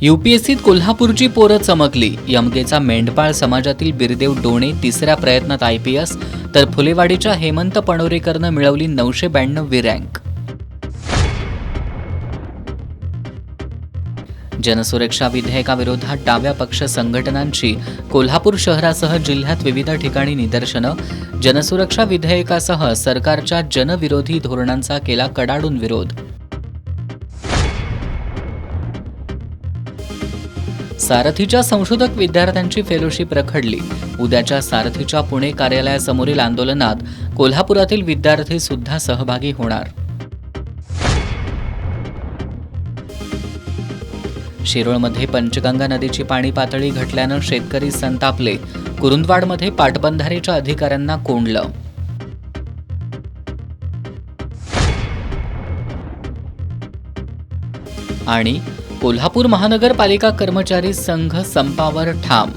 यूपीएससीत कोल्हापूरची पोरं चमकली. यमगेचा मेंढपाळ समाजातील बिरदेव डोणे तिसऱ्या प्रयत्नात आयपीएस, तर फुलेवाडीच्या हेमंत पणोरेकरनं मिळवली 992वी रँक. जनसुरक्षा विधेयकाविरोधात डाव्या पक्ष संघटनांची कोल्हापूर शहरासह जिल्ह्यात विविध ठिकाणी निदर्शनं. जनसुरक्षा विधेयकासह सरकारच्या जनविरोधी धोरणांचा केला कडाडून विरोध. सारथीच्या संशोधक विद्यार्थ्यांची फेलोशिप रखडली. उद्याच्या सारथीच्या पुणे कार्यालयासमोरील आंदोलनात कोल्हापुरातील विद्यार्थी सुद्धा सहभागी होणार. शिरोळमध्ये पंचगंगा नदीची पाणी पातळी घटल्यानं शेतकरी संतापले. कुरुंदवाडमध्ये पाटबंधारेच्या अधिकाऱ्यांना कोंडलं. आणि कोल्हापूर महानगरपालिका कर्मचारी संघ संपावर ठाम.